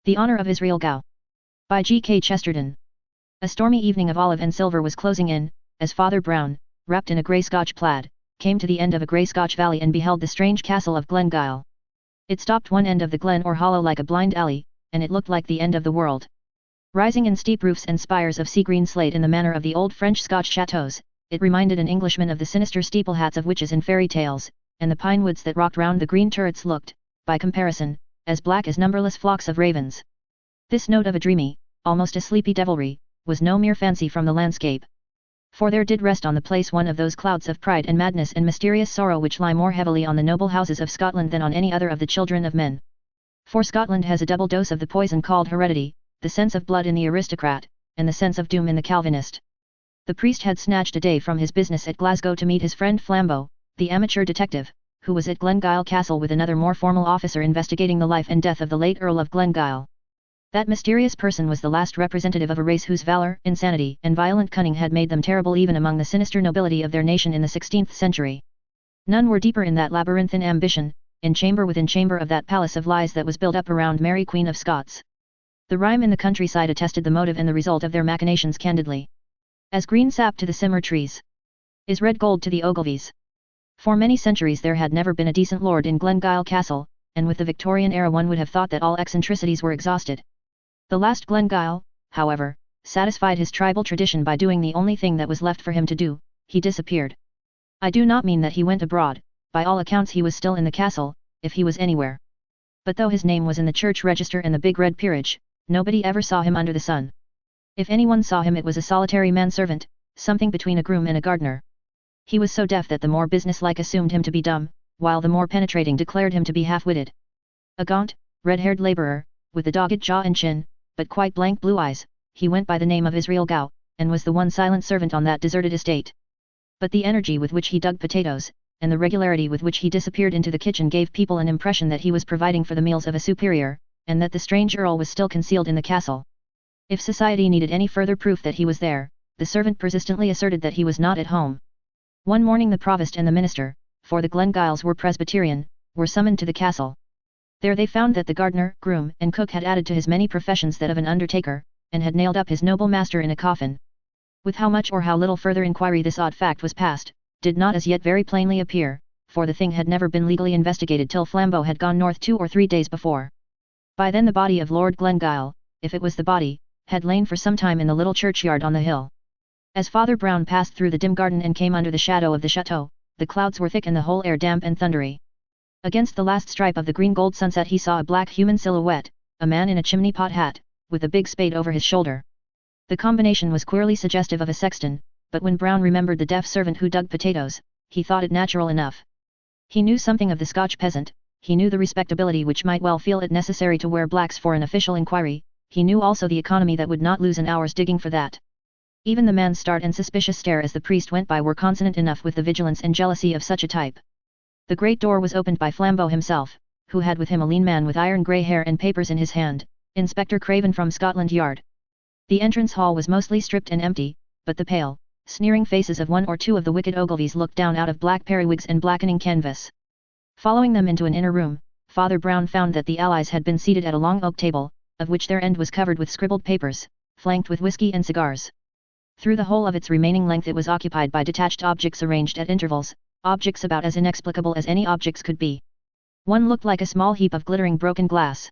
The Honour of Israel Gow. By G.K. Chesterton. A stormy evening of olive and silver was closing in, as Father Brown, wrapped in a grey Scotch plaid, came to the end of a grey Scotch valley and beheld the strange castle of Glengyle. It stopped one end of the glen or hollow like a blind alley, and it looked like the end of the world. Rising in steep roofs and spires of sea-green slate in the manner of the old French-Scotch chateaux, it reminded an Englishman of the sinister steeple-hats of witches in fairy tales, and the pine woods that rocked round the green turrets looked, by comparison, as black as numberless flocks of ravens. This note of a dreamy, almost a sleepy devilry, was no mere fancy from the landscape. For there did rest on the place one of those clouds of pride and madness and mysterious sorrow which lie more heavily on the noble houses of Scotland than on any other of the children of men. For Scotland has a double dose of the poison called heredity, the sense of blood in the aristocrat, and the sense of doom in the Calvinist. The priest had snatched a day from his business at Glasgow to meet his friend Flambeau, the amateur detective, who was at Glengyle Castle with another more formal officer investigating the life and death of the late Earl of Glengyle. That mysterious person was the last representative of a race whose valour, insanity, and violent cunning had made them terrible even among the sinister nobility of their nation in the 16th century. None were deeper in that labyrinthine ambition, in chamber within chamber of that palace of lies that was built up around Mary Queen of Scots. The rime in the countryside attested the motive and the result of their machinations candidly. As green sap to the simmer trees is red gold to the Ogilvies. For many centuries there had never been a decent lord in Glengyle Castle, and with the Victorian era one would have thought that all eccentricities were exhausted. The last Glengyle, however, satisfied his tribal tradition by doing the only thing that was left for him to do: he disappeared. I do not mean that he went abroad, by all accounts he was still in the castle, if he was anywhere. But though his name was in the church register and the big red peerage, nobody ever saw him under the sun. If anyone saw him it was a solitary manservant, something between a groom and a gardener. He was so deaf that the more businesslike assumed him to be dumb, while the more penetrating declared him to be half-witted. A gaunt, red-haired labourer, with a dogged jaw and chin, but quite blank blue eyes, he went by the name of Israel Gow, and was the one silent servant on that deserted estate. But the energy with which he dug potatoes, and the regularity with which he disappeared into the kitchen gave people an impression that he was providing for the meals of a superior, and that the strange earl was still concealed in the castle. If society needed any further proof that he was there, the servant persistently asserted that he was not at home. One morning the provost and the minister, for the Glengyles were Presbyterian, were summoned to the castle. There they found that the gardener, groom, and cook had added to his many professions that of an undertaker, and had nailed up his noble master in a coffin. With how much or how little further inquiry this odd fact was passed, did not as yet very plainly appear, for the thing had never been legally investigated till Flambeau had gone north 2 or 3 days before. By then the body of Lord Glengyle, if it was the body, had lain for some time in the little churchyard on the hill. As Father Brown passed through the dim garden and came under the shadow of the chateau, the clouds were thick and the whole air damp and thundery. Against the last stripe of the green-gold sunset he saw a black human silhouette, a man in a chimney-pot hat, with a big spade over his shoulder. The combination was queerly suggestive of a sexton, but when Brown remembered the deaf servant who dug potatoes, he thought it natural enough. He knew something of the Scotch peasant, he knew the respectability which might well feel it necessary to wear blacks for an official inquiry, he knew also the economy that would not lose an hour's digging for that. Even the man's start and suspicious stare as the priest went by were consonant enough with the vigilance and jealousy of such a type. The great door was opened by Flambeau himself, who had with him a lean man with iron grey hair and papers in his hand, Inspector Craven from Scotland Yard. The entrance hall was mostly stripped and empty, but the pale, sneering faces of 1 or 2 of the wicked Ogilvies looked down out of black periwigs and blackening canvas. Following them into an inner room, Father Brown found that the allies had been seated at a long oak table, of which their end was covered with scribbled papers, flanked with whiskey and cigars. Through the whole of its remaining length it was occupied by detached objects arranged at intervals, objects about as inexplicable as any objects could be. One looked like a small heap of glittering broken glass.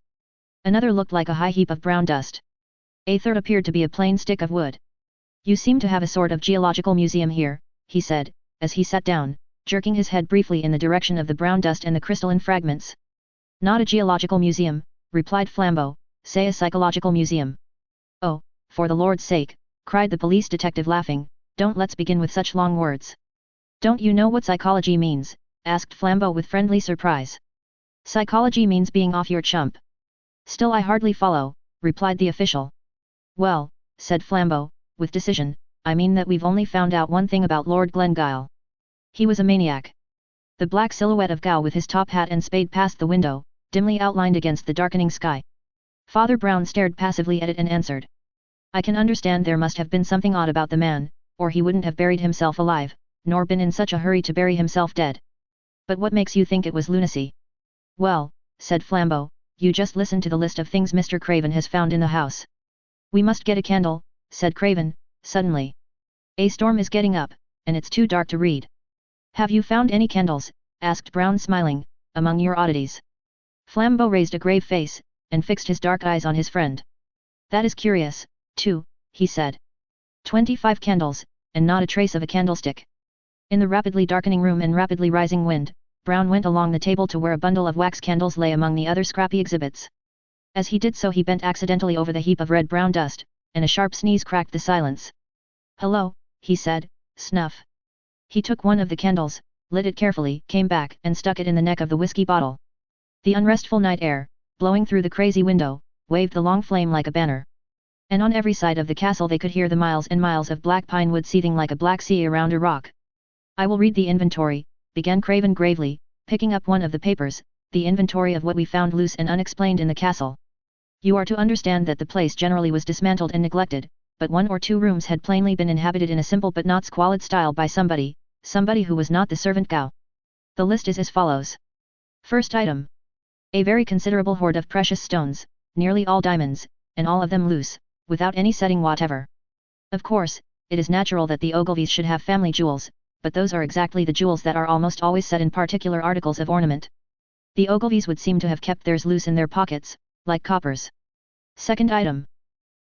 Another looked like a high heap of brown dust. A third appeared to be a plain stick of wood. "You seem to have a sort of geological museum here," he said, as he sat down, jerking his head briefly in the direction of the brown dust and the crystalline fragments. "Not a geological museum," replied Flambeau, "say a psychological museum." "Oh, for the Lord's sake," cried the police detective laughing, "don't let's begin with such long words." "Don't you know what psychology means?" asked Flambeau with friendly surprise. "Psychology means being off your chump." "Still I hardly follow," replied the official. "Well," said Flambeau, with decision, "I mean that we've only found out one thing about Lord Glengyle. He was a maniac." The black silhouette of Gow with his top hat and spade passed the window, dimly outlined against the darkening sky. Father Brown stared passively at it and answered. "I can understand there must have been something odd about the man, or he wouldn't have buried himself alive, nor been in such a hurry to bury himself dead. But what makes you think it was lunacy?" "Well," said Flambeau, you just listen to the list of things Mr. Craven has found in the house. We must get a candle, said Craven, suddenly. A storm is getting up, and it's too dark to read. Have you found any candles? Asked Brown, smiling, among your oddities. Flambeau raised a grave face, and fixed his dark eyes on his friend. That is curious, too, he said. 25 candles, and not a trace of a candlestick. In the rapidly darkening room and rapidly rising wind, Brown went along the table to where a bundle of wax candles lay among the other scrappy exhibits. As he did so he bent accidentally over the heap of red-brown dust, and a sharp sneeze cracked the silence. Hello, he said, snuff. He took one of the candles, lit it carefully, came back and stuck it in the neck of the whiskey bottle. The unrestful night air, blowing through the crazy window, waved the long flame like a banner. And on every side of the castle they could hear the miles and miles of black pine wood seething like a black sea around a rock. I will read the inventory, began Craven gravely, picking up one of the papers, the inventory of what we found loose and unexplained in the castle. You are to understand that the place generally was dismantled and neglected, but 1 or 2 rooms had plainly been inhabited in a simple but not squalid style by somebody who was not the servant Gow. The list is as follows. First item. A very considerable hoard of precious stones, nearly all diamonds, and all of them loose, without any setting whatever. Of course, it is natural that the Ogilvies should have family jewels, but those are exactly the jewels that are almost always set in particular articles of ornament. The Ogilvies would seem to have kept theirs loose in their pockets, like coppers. Second item.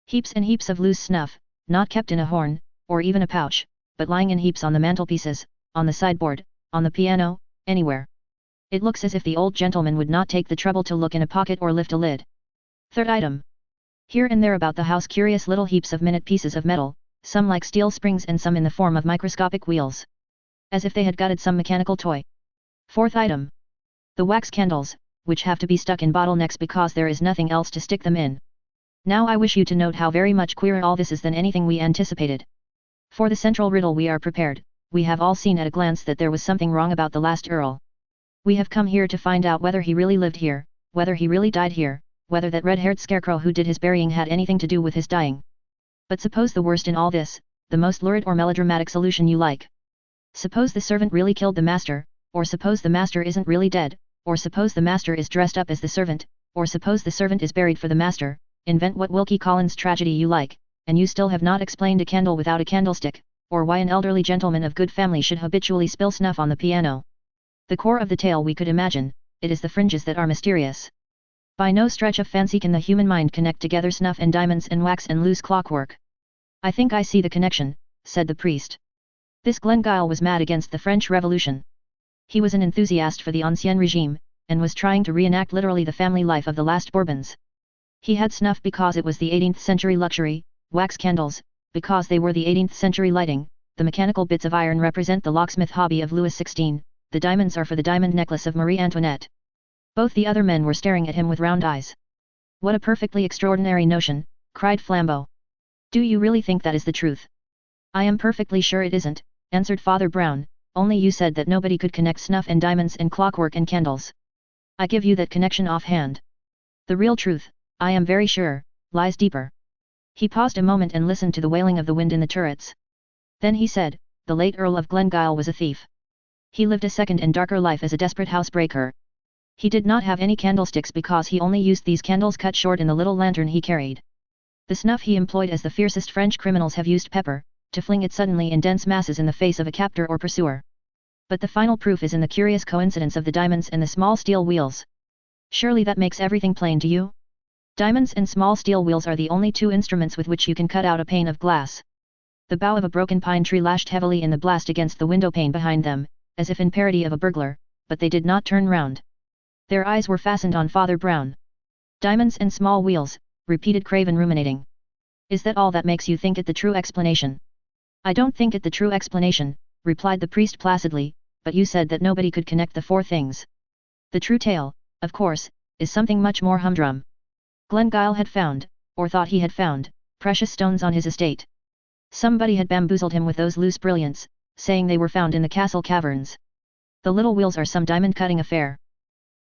Heaps and heaps of loose snuff, not kept in a horn, or even a pouch, but lying in heaps on the mantelpieces, on the sideboard, on the piano, anywhere. It looks as if the old gentleman would not take the trouble to look in a pocket or lift a lid. Third item. Here and there about the house curious little heaps of minute pieces of metal, some like steel springs and some in the form of microscopic wheels. As if they had gutted some mechanical toy. Fourth item. The wax candles, which have to be stuck in bottlenecks because there is nothing else to stick them in. Now I wish you to note how very much queerer all this is than anything we anticipated. For the central riddle we are prepared, we have all seen at a glance that there was something wrong about the last Earl. We have come here to find out whether he really lived here, whether he really died here, whether that red-haired scarecrow who did his burying had anything to do with his dying. But suppose the worst in all this, the most lurid or melodramatic solution you like. Suppose the servant really killed the master, or suppose the master isn't really dead, or suppose the master is dressed up as the servant, or suppose the servant is buried for the master. Invent what Wilkie Collins tragedy you like, and you still have not explained a candle without a candlestick, or why an elderly gentleman of good family should habitually spill snuff on the piano. The core of the tale we could imagine, it is the fringes that are mysterious. By no stretch of fancy can the human mind connect together snuff and diamonds and wax and loose clockwork. I think I see the connection, said the priest. This Glengyle was mad against the French Revolution. He was an enthusiast for the Ancien Regime, and was trying to reenact literally the family life of the last Bourbons. He had snuff because it was the 18th century luxury, wax candles, because they were the 18th century lighting, the mechanical bits of iron represent the locksmith hobby of Louis XVI, the diamonds are for the diamond necklace of Marie Antoinette. Both the other men were staring at him with round eyes. What a perfectly extraordinary notion, cried Flambeau. Do you really think that is the truth? I am perfectly sure it isn't, answered Father Brown, only you said that nobody could connect snuff and diamonds and clockwork and candles. I give you that connection offhand. The real truth, I am very sure, lies deeper. He paused a moment and listened to the wailing of the wind in the turrets. Then he said, the late Earl of Glengyle was a thief. He lived a second and darker life as a desperate housebreaker. He did not have any candlesticks because he only used these candles cut short in the little lantern he carried. The snuff he employed as the fiercest French criminals have used pepper, to fling it suddenly in dense masses in the face of a captor or pursuer. But the final proof is in the curious coincidence of the diamonds and the small steel wheels. Surely that makes everything plain to you? Diamonds and small steel wheels are the only 2 instruments with which you can cut out a pane of glass. The bough of a broken pine tree lashed heavily in the blast against the window pane behind them, as if in parody of a burglar, but they did not turn round. Their eyes were fastened on Father Brown. Diamonds and small wheels, repeated Craven ruminating. Is that all that makes you think it the true explanation? I don't think it the true explanation, replied the priest placidly, but you said that nobody could connect the 4 things. The true tale, of course, is something much more humdrum. Glengyle had found, or thought he had found, precious stones on his estate. Somebody had bamboozled him with those loose brilliants, saying they were found in the castle caverns. The little wheels are some diamond-cutting affair.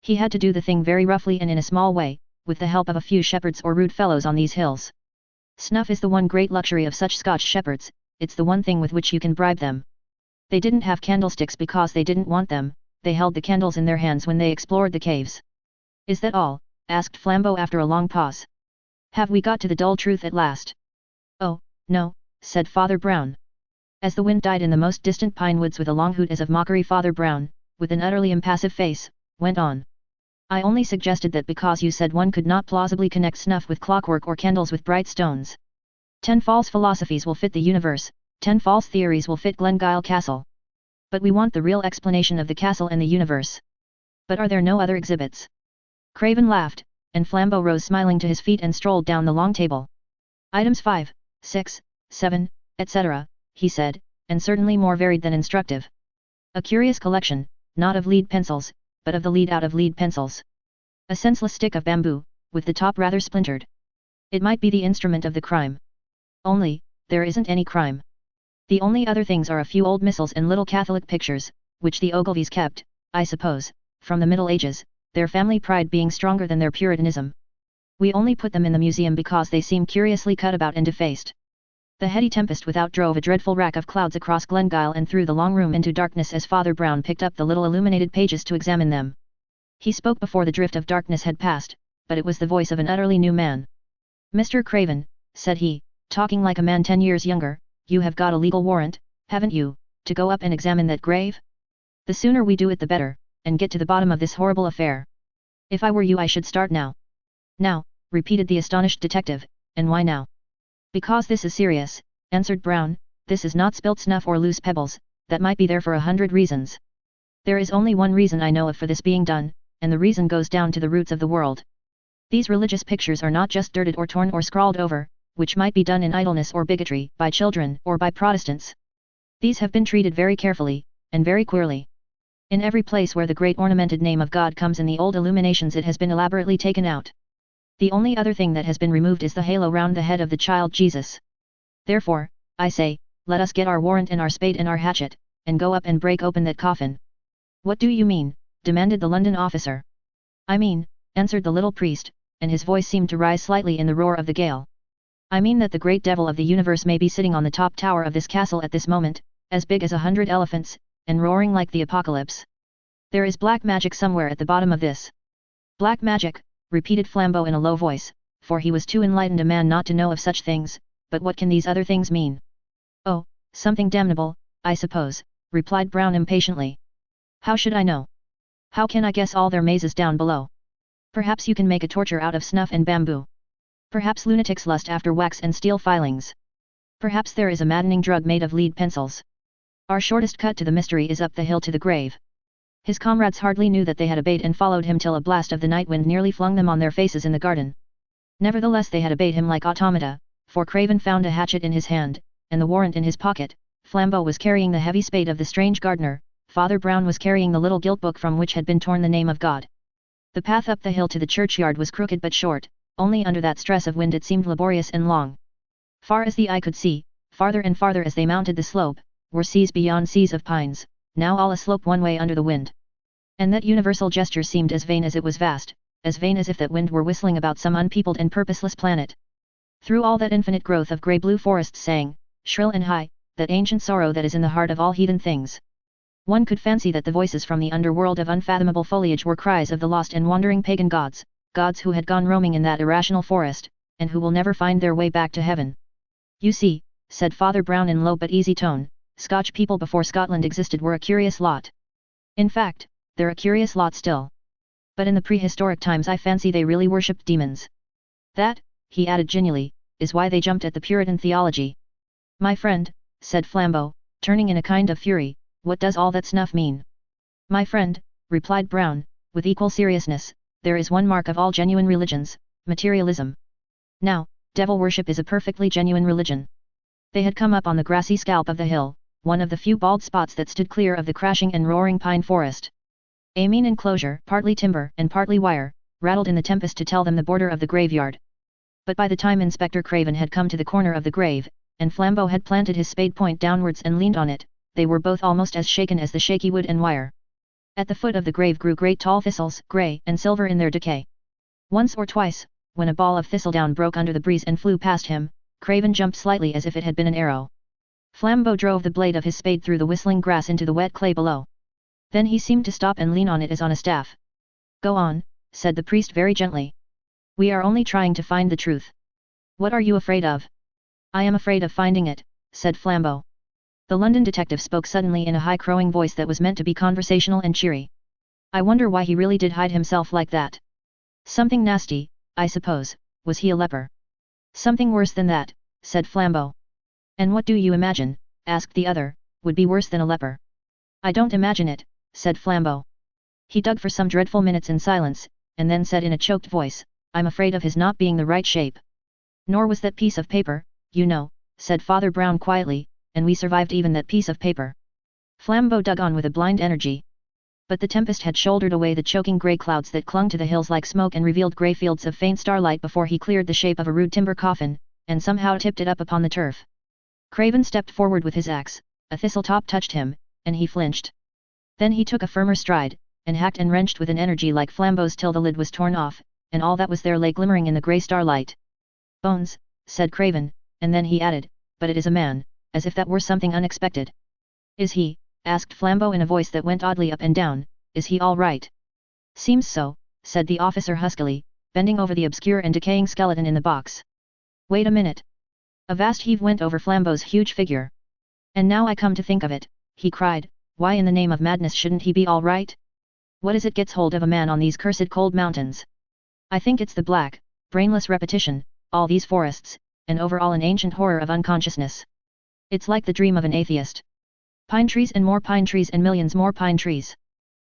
He had to do the thing very roughly and in a small way, with the help of a few shepherds or rude fellows on these hills. Snuff is the one great luxury of such Scotch shepherds, it's the one thing with which you can bribe them. They didn't have candlesticks because they didn't want them, they held the candles in their hands when they explored the caves. Is that all? asked Flambeau after a long pause. Have we got to the dull truth at last? Oh, no, said Father Brown. As the wind died in the most distant pine woods with a long hoot as of mockery, Father Brown, with an utterly impassive face, went on. I only suggested that because you said one could not plausibly connect snuff with clockwork or candles with bright stones. 10 false philosophies will fit the universe, 10 false theories will fit Glengyle Castle. But we want the real explanation of the castle and the universe. But are there no other exhibits? Craven laughed, and Flambeau rose smiling to his feet and strolled down the long table. Items 5, 6, 7, etc., he said, and certainly more varied than instructive. A curious collection, not of lead pencils, but of the lead out of lead pencils. A senseless stick of bamboo, with the top rather splintered. It might be the instrument of the crime. Only, there isn't any crime. The only other things are a few old missals and little Catholic pictures, which the Ogilvies kept, I suppose, from the Middle Ages, their family pride being stronger than their Puritanism. We only put them in the museum because they seem curiously cut about and defaced. The heady tempest without drove a dreadful rack of clouds across Glengyle and threw the long room into darkness as Father Brown picked up the little illuminated pages to examine them. He spoke before the drift of darkness had passed, but it was the voice of an utterly new man. Mr. Craven, said he, talking like a man 10 years younger, you have got a legal warrant, haven't you, to go up and examine that grave? The sooner we do it the better, and get to the bottom of this horrible affair. If I were you I should start now. Now, repeated the astonished detective, and why now? Because this is serious, answered Brown, this is not spilt snuff or loose pebbles, that might be there for 100 reasons. There is only one reason I know of for this being done, and the reason goes down to the roots of the world. These religious pictures are not just dirted or torn or scrawled over, which might be done in idleness or bigotry, by children or by Protestants. These have been treated very carefully, and very queerly. In every place where the great ornamented name of God comes in the old illuminations it has been elaborately taken out. The only other thing that has been removed is the halo round the head of the child Jesus. Therefore, I say, let us get our warrant and our spade and our hatchet, and go up and break open that coffin. What do you mean? Demanded the London officer. I mean, answered the little priest, and his voice seemed to rise slightly in the roar of the gale. I mean that the great devil of the universe may be sitting on the top tower of this castle at this moment, as big as 100 elephants, and roaring like the apocalypse. There is black magic somewhere at the bottom of this. Black magic, repeated Flambeau in a low voice, for he was too enlightened a man not to know of such things, but what can these other things mean? Oh, something damnable, I suppose, replied Brown impatiently. How should I know? How can I guess all their mazes down below? Perhaps you can make a torture out of snuff and bamboo. Perhaps lunatics lust after wax and steel filings. Perhaps there is a maddening drug made of lead pencils. Our shortest cut to the mystery is up the hill to the grave. His comrades hardly knew that they had obeyed and followed him till a blast of the night wind nearly flung them on their faces in the garden. Nevertheless they had obeyed him like automata, for Craven found a hatchet in his hand, and the warrant in his pocket. Flambeau was carrying the heavy spade of the strange gardener, Father Brown was carrying the little gilt book from which had been torn the name of God. The path up the hill to the churchyard was crooked but short, only under that stress of wind it seemed laborious and long. Far as the eye could see, farther and farther as they mounted the slope, were seas beyond seas of pines, now all aslope one way under the wind. And that universal gesture seemed as vain as it was vast, as vain as if that wind were whistling about some unpeopled and purposeless planet. Through all that infinite growth of grey-blue forests sang, shrill and high, that ancient sorrow that is in the heart of all heathen things. One could fancy that the voices from the underworld of unfathomable foliage were cries of the lost and wandering pagan gods, gods who had gone roaming in that irrational forest, and who will never find their way back to heaven. You see, said Father Brown in low but easy tone, Scotch people before Scotland existed were a curious lot. In fact, they're a curious lot still. But in the prehistoric times I fancy they really worshipped demons. That, he added genially, is why they jumped at the Puritan theology. My friend, said Flambeau, turning in a kind of fury, what does all that snuff mean? My friend, replied Brown, with equal seriousness, there is one mark of all genuine religions, materialism. Now, devil worship is a perfectly genuine religion. They had come up on the grassy scalp of the hill, one of the few bald spots that stood clear of the crashing and roaring pine forest. A mean enclosure, partly timber and partly wire, rattled in the tempest to tell them the border of the graveyard. But by the time Inspector Craven had come to the corner of the grave, and Flambeau had planted his spade point downwards and leaned on it, they were both almost as shaken as the shaky wood and wire. At the foot of the grave grew great tall thistles, grey and silver in their decay. Once or twice, when a ball of thistledown broke under the breeze and flew past him, Craven jumped slightly as if it had been an arrow. Flambeau drove the blade of his spade through the whistling grass into the wet clay below. Then he seemed to stop and lean on it as on a staff. Go on, said the priest very gently. We are only trying to find the truth. What are you afraid of? I am afraid of finding it, said Flambeau. The London detective spoke suddenly in a high crowing voice that was meant to be conversational and cheery. I wonder why he really did hide himself like that. Something nasty, I suppose. Was he a leper? Something worse than that, said Flambeau. And what do you imagine, asked the other, would be worse than a leper? I don't imagine it, said Flambeau. He dug for some dreadful minutes in silence, and then said in a choked voice, I'm afraid of his not being the right shape. Nor was that piece of paper, you know, said Father Brown quietly, and we survived even that piece of paper. Flambeau dug on with a blind energy. But the tempest had shouldered away the choking grey clouds that clung to the hills like smoke and revealed grey fields of faint starlight before he cleared the shape of a rude timber coffin, and somehow tipped it up upon the turf. Craven stepped forward with his axe, a thistle-top touched him, and he flinched. Then he took a firmer stride, and hacked and wrenched with an energy like Flambeau's till the lid was torn off, and all that was there lay glimmering in the grey starlight. Bones, said Craven, and then he added, but it is a man, as if that were something unexpected. Is he? Asked Flambeau in a voice that went oddly up and down, is he all right? Seems so, said the officer huskily, bending over the obscure and decaying skeleton in the box. Wait a minute. A vast heave went over Flambeau's huge figure. And now I come to think of it, he cried, why in the name of madness shouldn't he be all right? What is it gets hold of a man on these cursed cold mountains? I think it's the black, brainless repetition, all these forests, and over all an ancient horror of unconsciousness. It's like the dream of an atheist. Pine trees and more pine trees and millions more pine trees.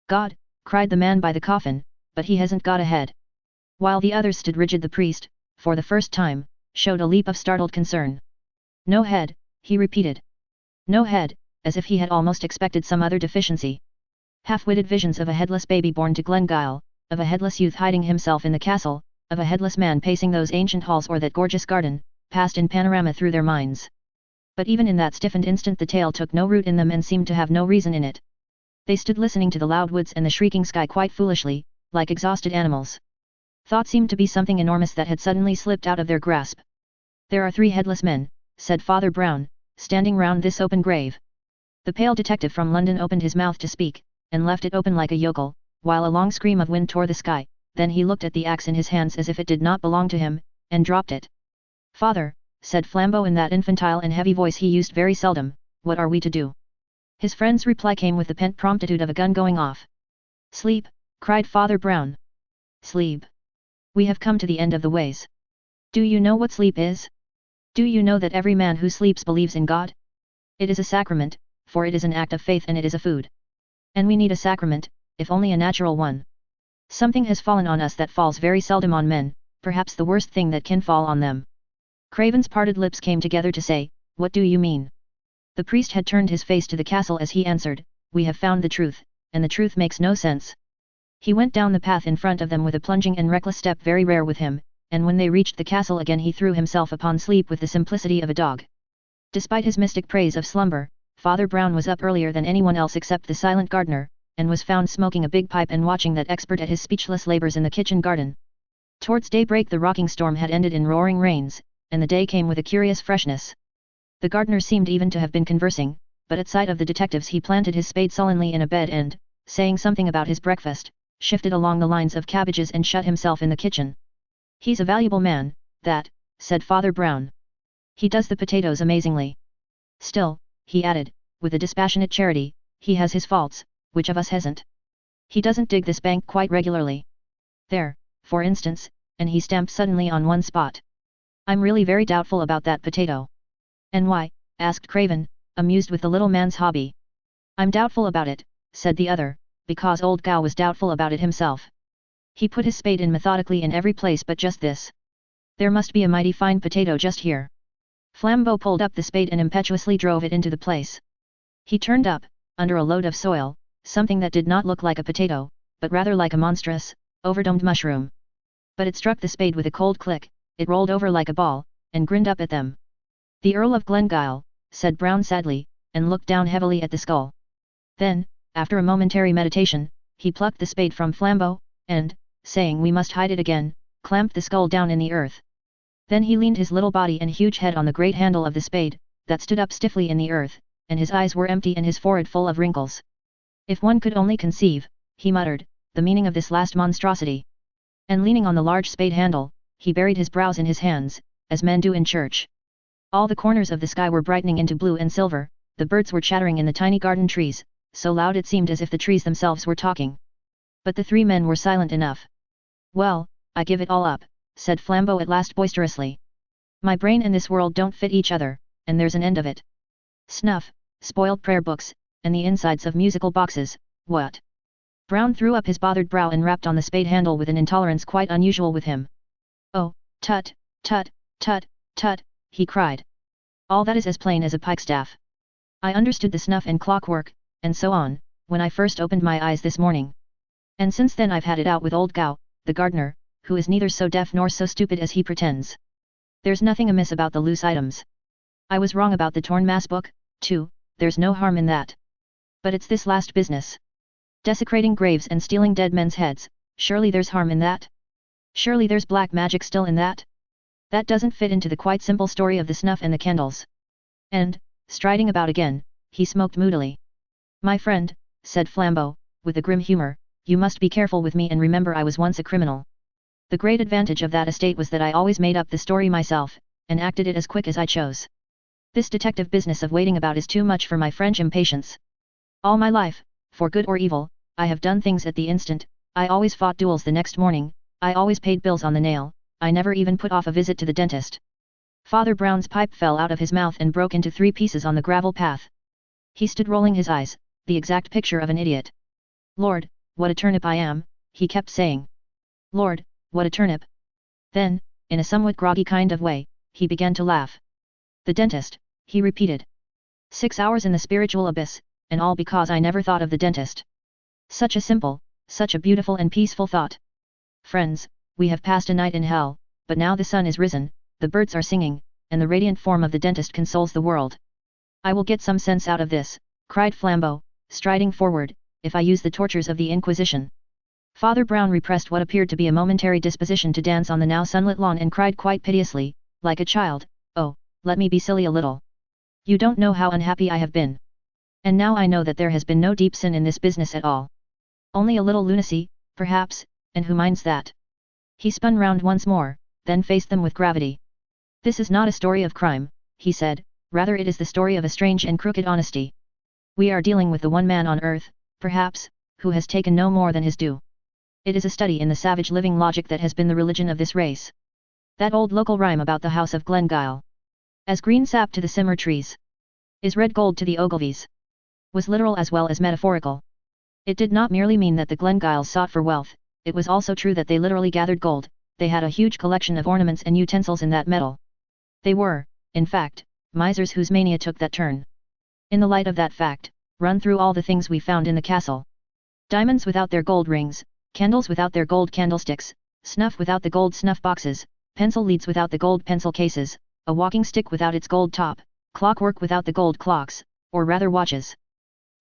God, cried the man by the coffin, but he hasn't got a head. While the others stood rigid, the priest, for the first time, showed a leap of startled concern. No head, he repeated. No head, as if he had almost expected some other deficiency. Half-witted visions of a headless baby born to Glengyle, of a headless youth hiding himself in the castle, of a headless man pacing those ancient halls or that gorgeous garden, passed in panorama through their minds. But even in that stiffened instant the tale took no root in them and seemed to have no reason in it. They stood listening to the loud woods and the shrieking sky quite foolishly, like exhausted animals. Thought seemed to be something enormous that had suddenly slipped out of their grasp. There are 3 headless men, said Father Brown, standing round this open grave. The pale detective from London opened his mouth to speak, and left it open like a yokel, while a long scream of wind tore the sky. Then he looked at the axe in his hands as if it did not belong to him, and dropped it. Father, said Flambeau in that infantile and heavy voice he used very seldom, what are we to do? His friend's reply came with the pent promptitude of a gun going off. Sleep, cried Father Brown. Sleep. We have come to the end of the ways. Do you know what sleep is? Do you know that every man who sleeps believes in God? It is a sacrament, for it is an act of faith and it is a food. And we need a sacrament, if only a natural one. Something has fallen on us that falls very seldom on men, perhaps the worst thing that can fall on them. Craven's parted lips came together to say, what do you mean? The priest had turned his face to the castle as he answered, we have found the truth, and the truth makes no sense. He went down the path in front of them with a plunging and reckless step very rare with him, and when they reached the castle again he threw himself upon sleep with the simplicity of a dog. Despite his mystic praise of slumber, Father Brown was up earlier than anyone else except the silent gardener, and was found smoking a big pipe and watching that expert at his speechless labors in the kitchen garden. Towards daybreak the rocking storm had ended in roaring rains, and the day came with a curious freshness. The gardener seemed even to have been conversing, but at sight of the detectives he planted his spade sullenly in a bed and, saying something about his breakfast, shifted along the lines of cabbages and shut himself in the kitchen. He's a valuable man, that, said Father Brown. He does the potatoes amazingly. Still, he added, with a dispassionate charity, he has his faults, which of us hasn't? He doesn't dig this bank quite regularly. There, for instance, and he stamped suddenly on one spot. I'm really very doubtful about that potato. And why? Asked Craven, amused with the little man's hobby. I'm doubtful about it, said the other, because old Gow was doubtful about it himself. He put his spade in methodically in every place but just this. There must be a mighty fine potato just here. Flambeau pulled up the spade and impetuously drove it into the place. He turned up, under a load of soil, something that did not look like a potato, but rather like a monstrous, overdomed mushroom. But it struck the spade with a cold click, it rolled over like a ball, and grinned up at them. The Earl of Glengyle, said Brown sadly, and looked down heavily at the skull. Then, after a momentary meditation, he plucked the spade from Flambeau, and, saying we must hide it again, clamped the skull down in the earth. Then he leaned his little body and huge head on the great handle of the spade, that stood up stiffly in the earth, and his eyes were empty and his forehead full of wrinkles. If one could only conceive, he muttered, the meaning of this last monstrosity. And leaning on the large spade handle, he buried his brows in his hands, as men do in church. All the corners of the sky were brightening into blue and silver, the birds were chattering in the tiny garden trees, so loud it seemed as if the trees themselves were talking. But the three men were silent enough. "Well, I give it all up," said Flambeau at last boisterously. "My brain and this world don't fit each other, and there's an end of it. Snuff, spoiled prayer books, and the insides of musical boxes, what?" Brown threw up his bothered brow and rapped on the spade handle with an intolerance quite unusual with him. "Oh, tut, tut, tut, tut," he cried. "All that is as plain as a pikestaff. I understood the snuff and clockwork, and so on, when I first opened my eyes this morning. And since then I've had it out with old Gow, the gardener, who is neither so deaf nor so stupid as he pretends. There's nothing amiss about the loose items. I was wrong about the torn mass book, too, there's no harm in that. But it's this last business. Desecrating graves and stealing dead men's heads, surely there's harm in that? Surely there's black magic still in that? That doesn't fit into the quite simple story of the snuff and the candles." And, striding about again, he smoked moodily. "My friend," said Flambeau, with a grim humour, "you must be careful with me and remember I was once a criminal. The great advantage of that estate was that I always made up the story myself, and acted it as quick as I chose. This detective business of waiting about is too much for my French impatience. All my life, for good or evil, I have done things at the instant, I always fought duels the next morning, I always paid bills on the nail, I never even put off a visit to the dentist." Father Brown's pipe fell out of his mouth and broke into 3 pieces on the gravel path. He stood rolling his eyes, the exact picture of an idiot. "Lord, what a turnip I am," he kept saying. "Lord, what a turnip." Then, in a somewhat groggy kind of way, he began to laugh. "The dentist," he repeated. 6 hours in the spiritual abyss, and all because I never thought of the dentist. Such a simple, such a beautiful and peaceful thought. Friends, we have passed a night in hell, but now the sun is risen, the birds are singing, and the radiant form of the dentist consoles the world. I will get some sense out of this," cried Flambeau, striding forward, "if I use the tortures of the Inquisition." Father Brown repressed what appeared to be a momentary disposition to dance on the now sunlit lawn and cried quite piteously, like a child, "Oh, let me be silly a little. You don't know how unhappy I have been. And now I know that there has been no deep sin in this business at all. Only a little lunacy, perhaps, and who minds that?" He spun round once more, then faced them with gravity. "This is not a story of crime," he said, "rather it is the story of a strange and crooked honesty. We are dealing with the one man on earth, perhaps, who has taken no more than his due. It is a study in the savage living logic that has been the religion of this race. That old local rhyme about the house of Glengyle, as green sap to the simmer trees, is red gold to the Ogilvies, was literal as well as metaphorical. It did not merely mean that the Glengyles sought for wealth, it was also true that they literally gathered gold, they had a huge collection of ornaments and utensils in that metal. They were, in fact, misers whose mania took that turn. In the light of that fact, run through all the things we found in the castle. Diamonds without their gold rings, candles without their gold candlesticks, snuff without the gold snuff boxes, pencil leads without the gold pencil cases, a walking stick without its gold top, clockwork without the gold clocks, or rather watches.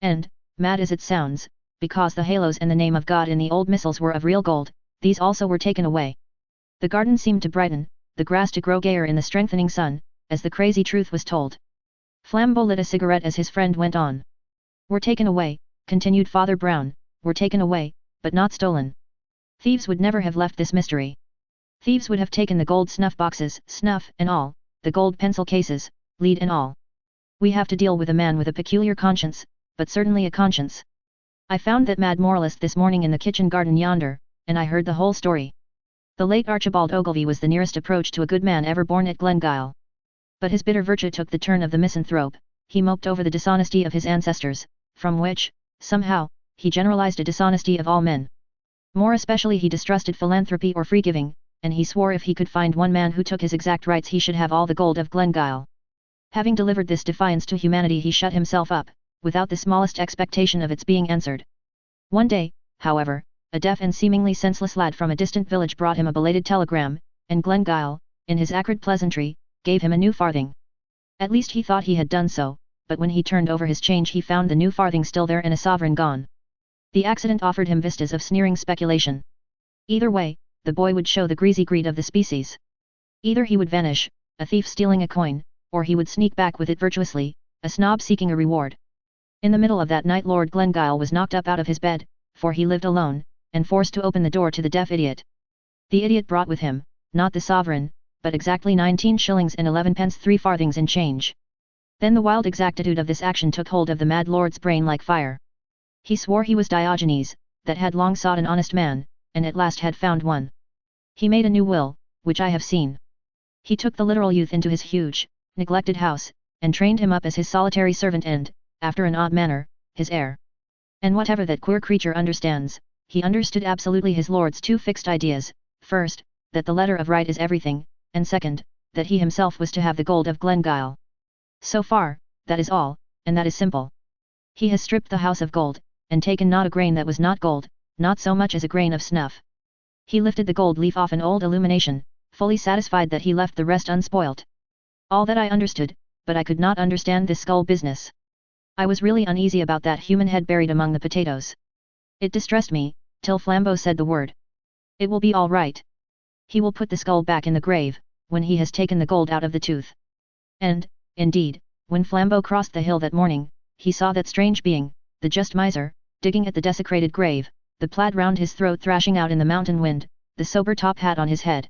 And, mad as it sounds, because the halos and the name of God in the old missals were of real gold, these also were taken away. The garden seemed to brighten, the grass to grow gayer in the strengthening sun, as the crazy truth was told. Flambeau lit a cigarette as his friend went on. "Were taken away," continued Father Brown, "were taken away, but not stolen. Thieves would never have left this mystery. Thieves would have taken the gold snuff boxes, snuff and all, the gold pencil cases, lead and all. We have to deal with a man with a peculiar conscience, but certainly a conscience. I found that mad moralist this morning in the kitchen garden yonder, and I heard the whole story. The late Archibald Ogilvy was the nearest approach to a good man ever born at Glengyle. But his bitter virtue took the turn of the misanthrope, he moped over the dishonesty of his ancestors, from which, somehow, he generalized a dishonesty of all men. More especially he distrusted philanthropy or free-giving, and he swore if he could find one man who took his exact rights he should have all the gold of Glengyle. Having delivered this defiance to humanity he shut himself up, without the smallest expectation of its being answered. One day, however, a deaf and seemingly senseless lad from a distant village brought him a belated telegram, and Glengyle, in his acrid pleasantry, gave him a new farthing. At least he thought he had done so, but when he turned over his change he found the new farthing still there and a sovereign gone. The accident offered him vistas of sneering speculation. Either way, the boy would show the greasy greed of the species. Either he would vanish, a thief stealing a coin, or he would sneak back with it virtuously, a snob seeking a reward. In the middle of that night Lord Glengyle was knocked up out of his bed, for he lived alone, and forced to open the door to the deaf idiot. The idiot brought with him, not the sovereign, but exactly 19 shillings and 11 pence 3 farthings in change. Then the wild exactitude of this action took hold of the mad lord's brain like fire. He swore he was Diogenes, that had long sought an honest man, and at last had found one. He made a new will, which I have seen. He took the literal youth into his huge, neglected house, and trained him up as his solitary servant and, after an odd manner, his heir. And whatever that queer creature understands, he understood absolutely his lord's two fixed ideas, first, that the letter of right is everything, and second, that he himself was to have the gold of Glengyle. So far, that is all, and that is simple. He has stripped the house of gold, and taken not a grain that was not gold, not so much as a grain of snuff. He lifted the gold leaf off an old illumination, fully satisfied that he left the rest unspoilt. All that I understood, but I could not understand this skull business. I was really uneasy about that human head buried among the potatoes. It distressed me, till Flambeau said the word. It will be all right. He will put the skull back in the grave, when he has taken the gold out of the tooth. And, indeed, when Flambeau crossed the hill that morning, he saw that strange being, the just miser, digging at the desecrated grave, the plaid round his throat thrashing out in the mountain wind, the sober top hat on his head.